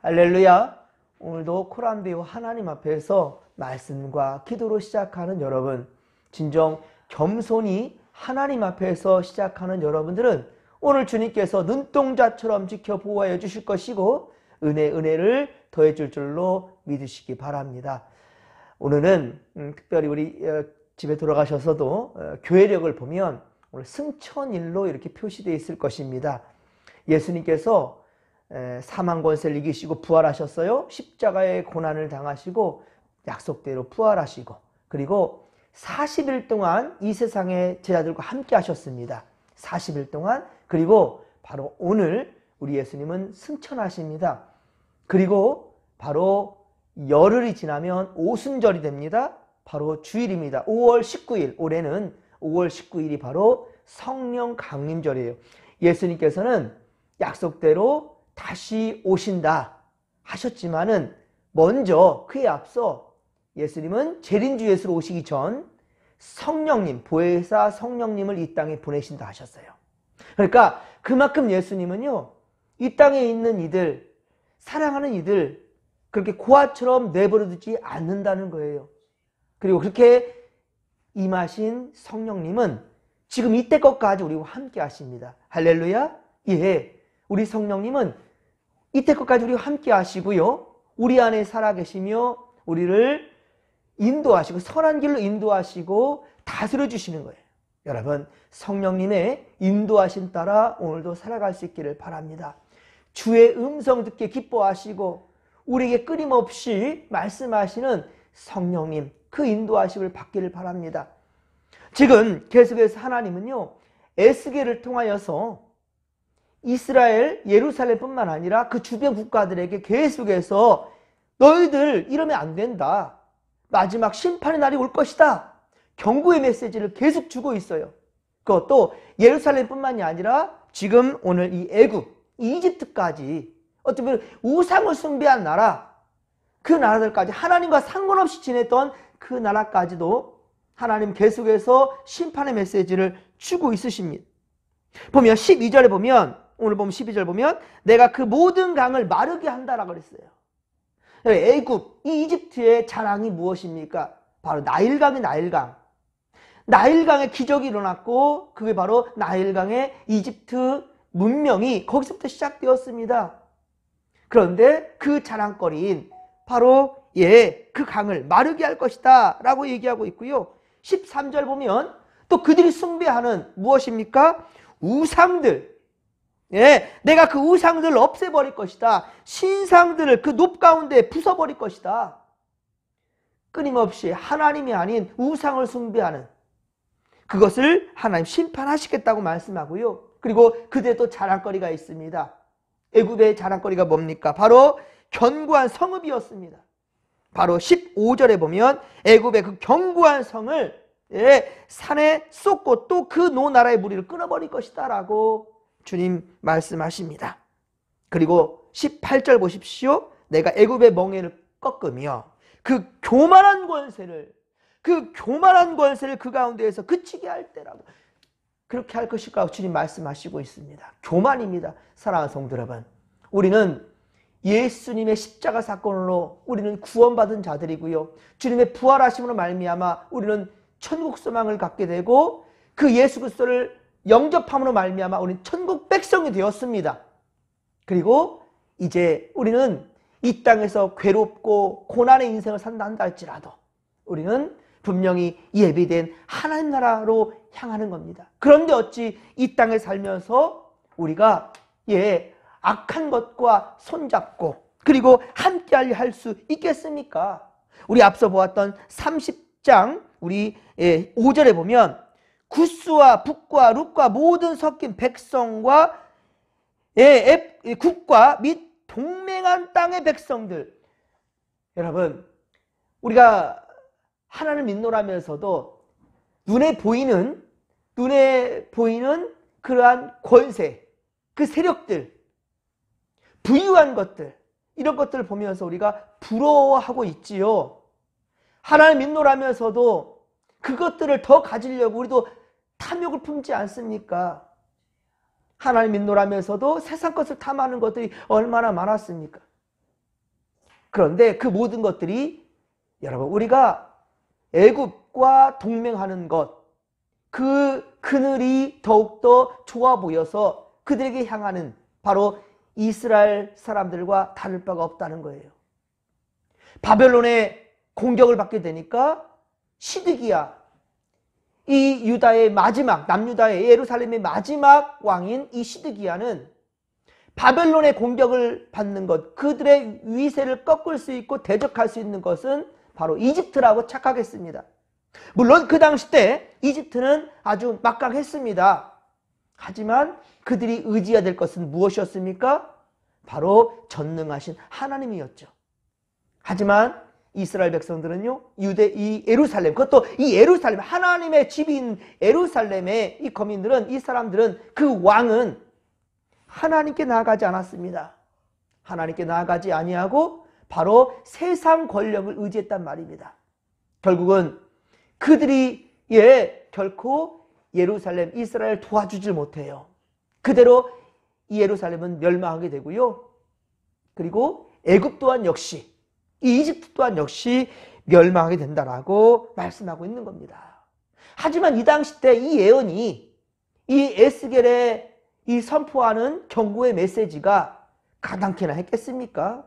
할렐루야. 오늘도 코란데오 하나님 앞에서 말씀과 기도로 시작하는 여러분, 진정 겸손히 하나님 앞에서 시작하는 여러분들은 오늘 주님께서 눈동자처럼 지켜 보호하여 주실 것이고 은혜를 더해 줄 줄로 믿으시기 바랍니다. 오늘은 특별히 우리 집에 돌아가셔서도 교회력을 보면 오늘 승천일로 이렇게 표시되어 있을 것입니다. 예수님께서 사망 권세를 이기시고 부활하셨어요. 십자가의 고난을 당하시고 약속대로 부활하시고 그리고 40일 동안 이 세상의 제자들과 함께 하셨습니다. 40일 동안. 그리고 바로 오늘 우리 예수님은 승천하십니다. 그리고 바로 열흘이 지나면 오순절이 됩니다. 바로 주일입니다. 5월 19일, 올해는 5월 19일이 바로 성령 강림절이에요. 예수님께서는 약속대로 다시 오신다 하셨지만은 먼저 그에 앞서 예수님은 재림주 예수로 오시기 전 성령님, 보혜사 성령님을 이 땅에 보내신다 하셨어요. 그러니까 그만큼 예수님은요, 이 땅에 있는 이들, 사랑하는 이들 그렇게 고아처럼 내버려두지 않는다는 거예요. 그리고 그렇게 임하신 성령님은 지금 이때 것까지 우리와 함께 하십니다. 할렐루야. 예, 우리 성령님은 이때 것까지 우리와 함께 하시고요, 우리 안에 살아계시며 우리를 인도하시고 선한 길로 인도하시고 다스려 주시는 거예요. 여러분, 성령님의 인도하심 따라 오늘도 살아갈 수 있기를 바랍니다. 주의 음성 듣게 기뻐하시고 우리에게 끊임없이 말씀하시는 성령님, 그 인도하심을 받기를 바랍니다. 지금 계속해서 하나님은요, 에스겔을 통하여서 이스라엘, 예루살렘뿐만 아니라 그 주변 국가들에게 계속해서 너희들 이러면 안 된다, 마지막 심판의 날이 올 것이다, 경고의 메시지를 계속 주고 있어요. 그것도 예루살렘뿐만이 아니라 지금 오늘 이 애굽, 이집트까지 어떻게 보면 우상을 숭배한 나라, 그 나라들까지 하나님과 상관없이 지냈던 그 나라까지도 하나님 계속해서 심판의 메시지를 주고 있으십니다. 보면 12절에 보면, 오늘 보면 12절 보면 내가 그 모든 강을 마르게 한다라고 그랬어요. 애굽, 이 이집트의 자랑이 무엇입니까? 바로 나일강이 나일강. 나일강의 기적이 일어났고 그게 바로 나일강의 이집트 문명이 거기서부터 시작되었습니다. 그런데 그 자랑거리인 바로 그 강을 마르게 할 것이다 라고 얘기하고 있고요. 13절 보면 또 그들이 숭배하는 무엇입니까? 우상들. 내가 그 우상들을 없애버릴 것이다. 신상들을 그 높 가운데 부숴버릴 것이다. 끊임없이 하나님이 아닌 우상을 숭배하는 그것을 하나님 심판하시겠다고 말씀하고요. 그리고 그들의 또 자랑거리가 있습니다. 애굽의 자랑거리가 뭡니까? 바로 견고한 성읍이었습니다. 바로 15절에 보면 애굽의 그 견고한 성을 산에 쏟고 또 그 노나라의 무리를 끊어버릴 것이다 라고 주님 말씀하십니다. 그리고 18절 보십시오. 내가 애굽의 멍에를 꺾으며 그 교만한 권세를 그 가운데에서 그치게 할 때라고, 그렇게 할 것일까 주님 말씀하시고 있습니다. 교만입니다. 사랑하는 성도 여러분, 우리는 예수님의 십자가 사건으로 우리는 구원받은 자들이고요, 주님의 부활하심으로 말미암아 우리는 천국 소망을 갖게 되고 그 예수 그리스도를 영접함으로 말미암아 우리는 천국 백성이 되었습니다. 그리고 이제 우리는 이 땅에서 괴롭고 고난의 인생을 산다 한다 할지라도 우리는 분명히 예비된 하나님 나라로 향하는 겁니다. 그런데 어찌 이 땅에 살면서 우리가 악한 것과 손잡고 그리고 함께하려 할 수 있겠습니까? 우리 앞서 보았던 30장 우리 5절에 보면 구스와 북과 룻과 모든 섞인 백성과 국과 및 동맹한 땅의 백성들. 여러분, 우리가 하나님을 믿노라면서도 눈에 보이는 그러한 권세, 그 세력들, 부유한 것들, 이런 것들을 보면서 우리가 부러워하고 있지요. 하나님 믿노라면서도 그것들을 더 가지려고 우리도 탐욕을 품지 않습니까? 하나님 믿노라면서도 세상 것을 탐하는 것들이 얼마나 많았습니까? 그런데 그 모든 것들이 여러분 우리가 애굽과 동맹하는 것, 그 그늘이 더욱더 좋아 보여서 그들에게 향하는 바로 이스라엘 사람들과 다를 바가 없다는 거예요. 바벨론의 공격을 받게 되니까 시드기야, 이 유다의 마지막, 남유다의 예루살렘의 마지막 왕인 이 시드기야는 바벨론의 공격을 받는 것, 그들의 위세를 꺾을 수 있고 대적할 수 있는 것은 바로 이집트라고 착각했습니다. 물론 그 당시 때 이집트는 아주 막강했습니다. 하지만 그들이 의지해야 될 것은 무엇이었습니까? 바로 전능하신 하나님이었죠. 하지만 이스라엘 백성들은요, 이 예루살렘, 그것도 이 예루살렘, 하나님의 집인 예루살렘의 이 거민들은, 이 사람들은, 그 왕은 하나님께 나아가지 않았습니다. 하나님께 나아가지 아니하고 바로 세상 권력을 의지했단 말입니다. 결국은 그들이 결코 예루살렘, 이스라엘 도와주질 못해요. 그대로 이 예루살렘은 멸망하게 되고요. 그리고 애굽 또한 역시, 이 이집트 또한 역시 멸망하게 된다라고 말씀하고 있는 겁니다. 하지만 이 당시 때 이 예언이, 이 에스겔의 이 선포하는 경고의 메시지가 가당키나 했겠습니까?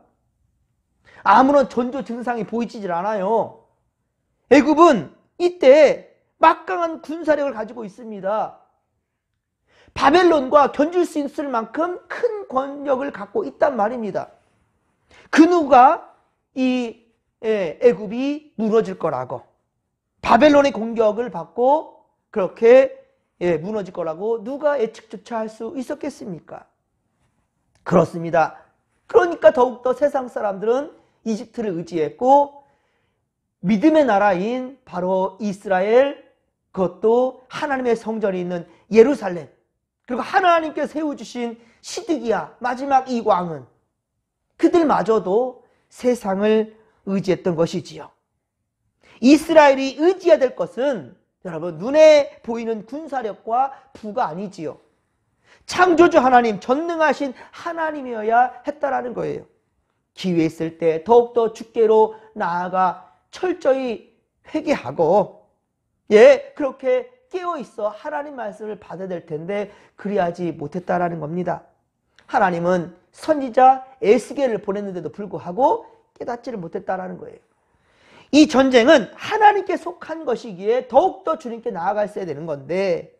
아무런 전조 증상이 보이질 않아요. 애굽은 이때 막강한 군사력을 가지고 있습니다. 바벨론과 견줄 수 있을 만큼 큰 권력을 갖고 있단 말입니다. 그 누가 이 애굽이 무너질 거라고, 바벨론의 공격을 받고 그렇게 무너질 거라고 누가 예측조차 할 수 있었겠습니까? 그렇습니다. 그러니까 더욱더 세상 사람들은 이집트를 의지했고, 믿음의 나라인 바로 이스라엘, 그것도 하나님의 성전이 있는 예루살렘, 그리고 하나님께 세워주신 시드기야, 마지막 이 왕은 그들마저도 세상을 의지했던 것이지요. 이스라엘이 의지해야 될 것은 여러분 눈에 보이는 군사력과 부가 아니지요. 창조주 하나님, 전능하신 하나님이어야 했다라는 거예요. 기회 있을 때 더욱더 주께로 나아가 철저히 회개하고 그렇게 깨어있어 하나님 말씀을 받아야 될 텐데 그리하지 못했다라는 겁니다. 하나님은 선지자 에스겔을 보냈는데도 불구하고 깨닫지를 못했다라는 거예요. 이 전쟁은 하나님께 속한 것이기에 더욱더 주님께 나아갔어야 되는 건데,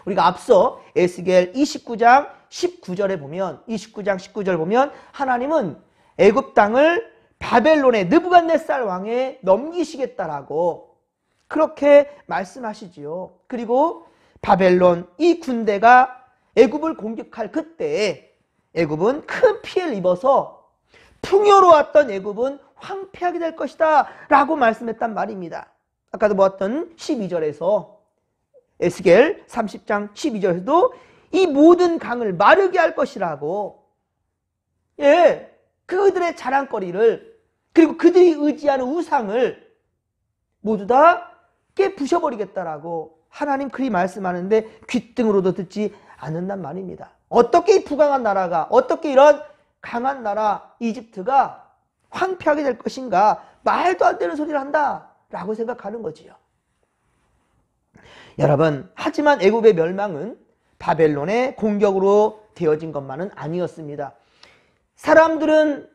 우리가 앞서 에스겔 29장 19절에 보면, 29장 19절 보면 하나님은 애굽 땅을 바벨론의 느부갓네살 왕에 넘기시겠다라고 그렇게 말씀하시지요. 그리고 바벨론 이 군대가 애굽을 공격할 그때에 애굽은 큰 피해를 입어서 풍요로웠던 애굽은 황폐하게 될 것이다 라고 말씀했단 말입니다. 아까도 보았던 12절에서 에스겔 30장 12절에서도 이 모든 강을 마르게 할 것이라고, 그들의 자랑거리를, 그리고 그들이 의지하는 우상을 모두 다 깨부셔버리겠다라고 하나님 그리 말씀하는데 귓등으로도 듣지 않는단 말입니다. 어떻게 이 부강한 나라가, 어떻게 이런 강한 나라 이집트가 황폐하게 될 것인가, 말도 안 되는 소리를 한다라고 생각하는 거지요. 여러분, 하지만 애굽의 멸망은 바벨론의 공격으로 되어진 것만은 아니었습니다. 사람들은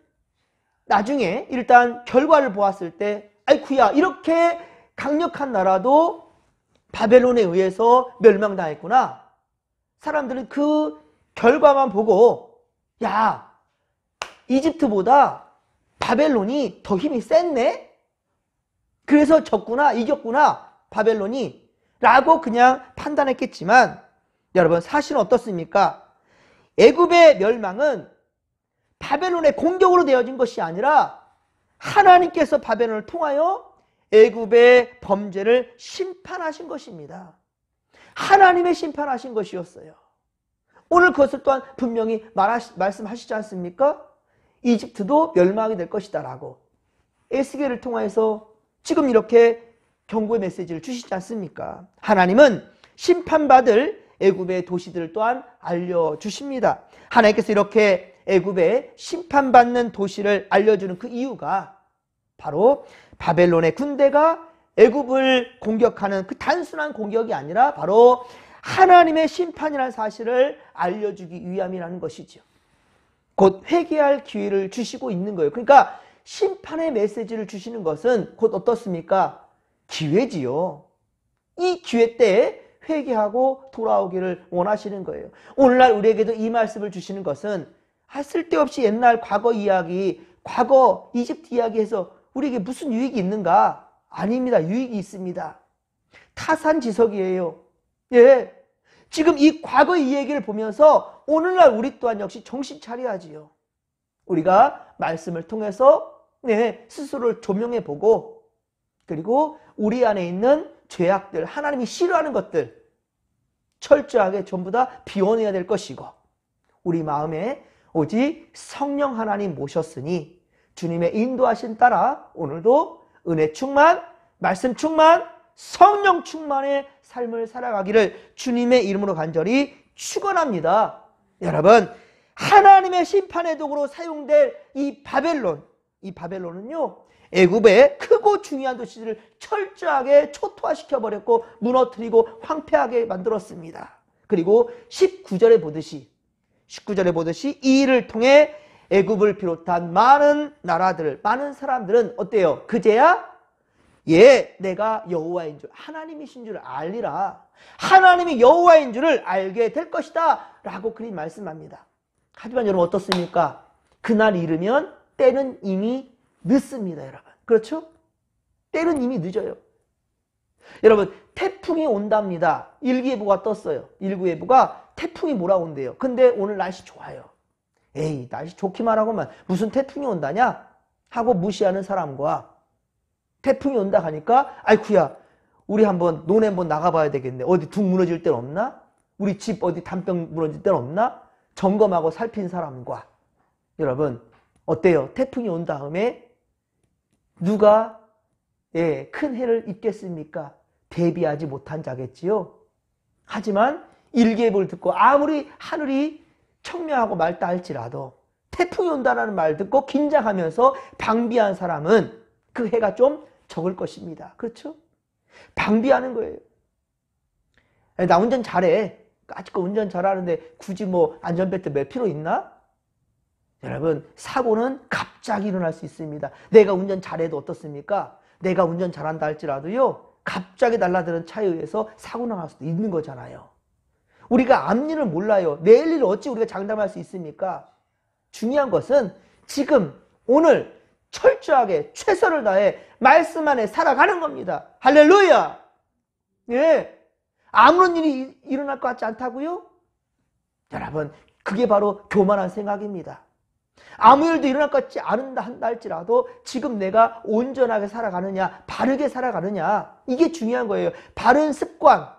나중에 일단 결과를 보았을 때, 아이쿠야, 이렇게 강력한 나라도 바벨론에 의해서 멸망당했구나. 사람들은 그 결과만 보고, 야, 이집트보다 바벨론이 더 힘이 셌네? 그래서 졌구나, 이겼구나, 바벨론이 라고 그냥 판단했겠지만, 여러분 사실은 어떻습니까? 애굽의 멸망은 바벨론의 공격으로 되어진 것이 아니라 하나님께서 바벨론을 통하여 애굽의 범죄를 심판하신 것입니다. 하나님의 심판하신 것이었어요. 오늘 그것을 또한 분명히 말씀하시지 않습니까? 이집트도 멸망하게 될 것이다 라고 에스겔을 통해서 지금 이렇게 경고의 메시지를 주시지 않습니까? 하나님은 심판받을 애굽의 도시들을 또한 알려주십니다. 하나님께서 이렇게 애굽의 심판받는 도시를 알려주는 그 이유가 바로 바벨론의 군대가 애굽을 공격하는 그 단순한 공격이 아니라 바로 하나님의 심판이라는 사실을 알려주기 위함이라는 것이죠. 곧 회개할 기회를 주시고 있는 거예요. 그러니까 심판의 메시지를 주시는 것은 곧 어떻습니까? 기회지요. 이 기회 때에 회개하고 돌아오기를 원하시는 거예요. 오늘날 우리에게도 이 말씀을 주시는 것은 쓸데없이 옛날 과거 이야기, 과거 이집트 이야기에서 우리에게 무슨 유익이 있는가? 아닙니다. 유익이 있습니다. 타산지석이에요. 예. 지금 이 과거 이 얘기를 보면서 오늘날 우리 또한 역시 정신 차려야지요. 우리가 말씀을 통해서 스스로를 조명해 보고 그리고 우리 안에 있는 죄악들, 하나님이 싫어하는 것들 철저하게 전부 다 비워내야 될 것이고 우리 마음에 오직 성령 하나님 모셨으니 주님의 인도하신 따라 오늘도 은혜 충만, 말씀 충만, 성령 충만의 삶을 살아가기를 주님의 이름으로 간절히 축원합니다. 여러분, 하나님의 심판의 도구로 사용될 이 바벨론은요 애굽의 크고 중요한 도시들을 철저하게 초토화시켜 버렸고 무너뜨리고 황폐하게 만들었습니다. 그리고 19절에 보듯이 이 일을 통해 애굽을 비롯한 많은 나라들, 많은 사람들은 어때요? 그제야 내가 여호와인 줄, 하나님이신 줄 알리라. 하나님이 여호와인 줄을 알게 될 것이다 라고 그리 말씀합니다. 하지만 여러분 어떻습니까? 그날 이르면 때는 이미 늦습니다. 여러분. 그렇죠? 때는 이미 늦어요. 여러분 태풍이 온답니다. 일기예보가 떴어요. 일기예보가 태풍이 몰아온대요. 근데 오늘 날씨 좋아요. 에이 날씨 좋기만 하고만 무슨 태풍이 온다냐? 하고 무시하는 사람과 태풍이 온다 하니까 아이쿠야 우리 한번 논에 한번 나가봐야 되겠네. 어디 둥 무너질 데는 없나? 우리 집 어디 단병 무너질 데는 없나? 점검하고 살핀 사람과 여러분 어때요? 태풍이 온 다음에 누가 큰 해를 입겠습니까? 대비하지 못한 자겠지요. 하지만 일기예보를 듣고 아무리 하늘이 청명하고 맑다 할지라도 태풍이 온다는 말 듣고 긴장하면서 방비한 사람은 그 해가 좀 적을 것입니다. 그렇죠? 방비하는 거예요. 나 운전 잘해. 아직도 운전 잘하는데 굳이 뭐 안전벨트 맬 필요 있나? 여러분 사고는 갑자기 일어날 수 있습니다. 내가 운전 잘해도 어떻습니까? 내가 운전 잘한다 할지라도요 갑자기 날아드는 차에 의해서 사고 나갈 수도 있는 거잖아요. 우리가 앞일을 몰라요. 내일 일을 어찌 우리가 장담할 수 있습니까? 중요한 것은 지금 오늘 철저하게 최선을 다해 말씀 안에 살아가는 겁니다. 할렐루야! 예. 아무런 일이 일어날 것 같지 않다고요? 여러분 그게 바로 교만한 생각입니다. 아무 일도 일어날 것 같지 않은다 한다 할지라도 지금 내가 온전하게 살아가느냐 바르게 살아가느냐 이게 중요한 거예요. 바른 습관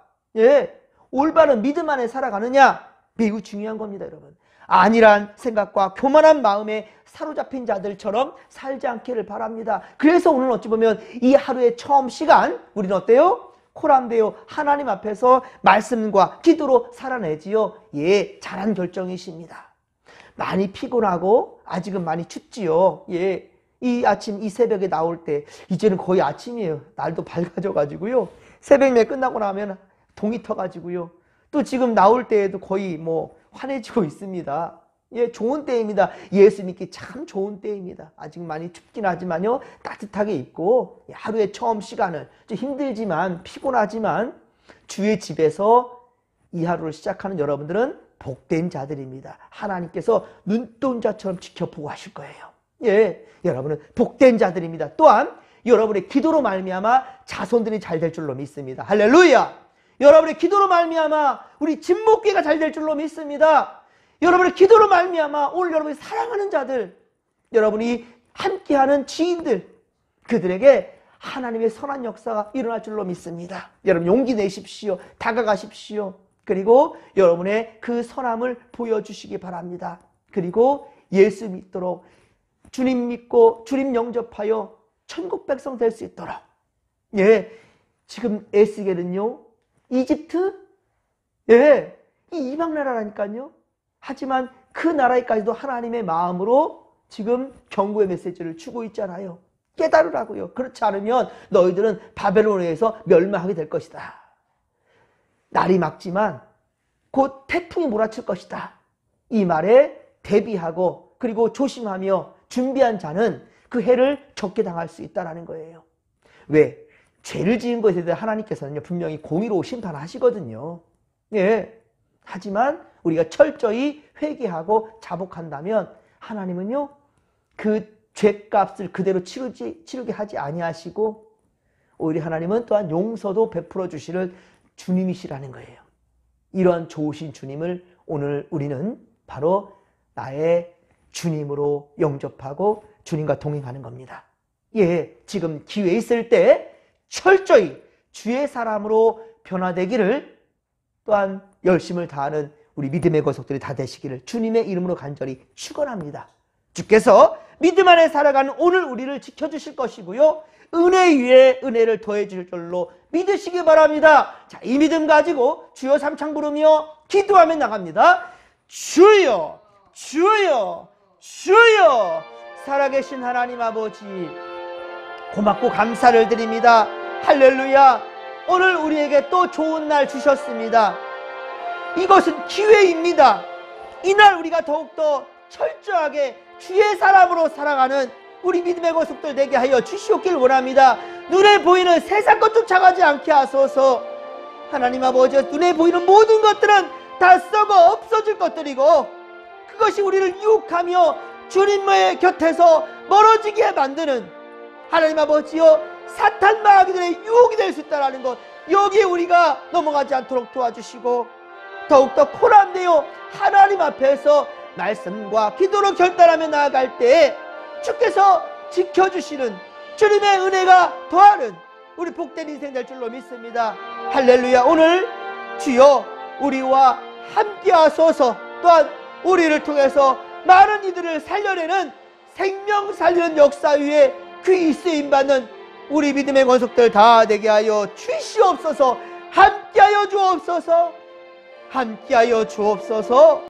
올바른 믿음 안에 살아가느냐 매우 중요한 겁니다. 여러분 안일한 생각과 교만한 마음에 사로잡힌 자들처럼 살지 않기를 바랍니다. 그래서 오늘 어찌 보면 이 하루의 처음 시간 우리는 어때요? 코람데요 하나님 앞에서 말씀과 기도로 살아내지요. 잘한 결정이십니다. 많이 피곤하고 아직은 많이 춥지요. 이 아침 이 새벽에 나올 때 이제는 거의 아침이에요. 날도 밝아져 가지고요. 새벽에 끝나고 나면 동이 터 가지고요. 또 지금 나올 때에도 거의 환해지고 있습니다. 좋은 때입니다. 예수 믿기 참 좋은 때입니다. 아직 많이 춥긴 하지만요. 따뜻하게 입고 하루의 처음 시간을 좀 힘들지만 피곤하지만 주의 집에서 이 하루를 시작하는 여러분들은 복된 자들입니다. 하나님께서 눈동자처럼 지켜보고 하실 거예요. 여러분은 복된 자들입니다. 또한 여러분의 기도로 말미암아 자손들이 잘 될 줄로 믿습니다. 할렐루야! 여러분의 기도로 말미암아 우리 진목교회가 잘 될 줄로 믿습니다. 여러분의 기도로 말미암아 오늘 여러분이 사랑하는 자들, 여러분이 함께하는 지인들, 그들에게 하나님의 선한 역사가 일어날 줄로 믿습니다. 여러분 용기 내십시오. 다가가십시오. 그리고 여러분의 그 선함을 보여주시기 바랍니다. 그리고 예수 믿도록 주님 믿고 주님 영접하여 천국 백성 될 수 있도록 지금 에스겔은요 이집트 이 이방 나라라니까요. 하지만 그 나라에까지도 하나님의 마음으로 지금 경고의 메시지를 주고 있잖아요. 깨달으라고요. 그렇지 않으면 너희들은 바벨론에 의해서 멸망하게 될 것이다. 날이 맑지만 곧 태풍이 몰아칠 것이다. 이 말에 대비하고 그리고 조심하며 준비한 자는 그 해를 적게 당할 수 있다는 거예요. 왜? 죄를 지은 것에 대해 하나님께서는 분명히 공의로 심판하시거든요. 예. 하지만 우리가 철저히 회개하고 자복한다면 하나님은요, 그 죄값을 그대로 치르게 하지 아니하시고 오히려 하나님은 또한 용서도 베풀어 주시는 주님이시라는 거예요. 이런 좋으신 주님을 오늘 우리는 바로 나의 주님으로 영접하고 주님과 동행하는 겁니다. 예, 지금 기회 있을 때 철저히 주의 사람으로 변화되기를 또한 열심을 다하는 우리 믿음의 거석들이 다 되시기를 주님의 이름으로 간절히 축원합니다. 주께서 믿음 안에 살아가는 오늘 우리를 지켜주실 것이고요, 은혜 위에 은혜를 더해 주실 줄로 믿으시기 바랍니다. 자, 이 믿음 가지고 주여 삼창 부르며 기도하며 나갑니다. 주여, 주여, 주여. 살아계신 하나님 아버지, 고맙고 감사를 드립니다. 할렐루야. 오늘 우리에게 또 좋은 날 주셨습니다. 이것은 기회입니다. 이날 우리가 더욱더 철저하게 주의 사람으로 살아가는 우리 믿음의 거석들 되게 하여 주시옵길 원합니다. 눈에 보이는 세상 것 쫓아가지 않게 하소서. 하나님 아버지, 눈에 보이는 모든 것들은 다 썩어 없어질 것들이고 그것이 우리를 유혹하며 주님의 곁에서 멀어지게 만드는 하나님 아버지여, 사탄 마귀들의 유혹이 될 수 있다는 것, 여기에 우리가 넘어가지 않도록 도와주시고 더욱더 코람되어 하나님 앞에서 말씀과 기도로 결단하며 나아갈 때에 주께서 지켜주시는 주님의 은혜가 더하는 우리 복된 인생 될 줄로 믿습니다. 할렐루야. 오늘 주여 우리와 함께 하소서. 또한 우리를 통해서 많은 이들을 살려내는 생명 살리는 역사 위에 귀히 쓰임받는 우리 믿음의 권속들 다 되게 하여 주시옵소서. 함께하여 주옵소서. 함께하여 주옵소서.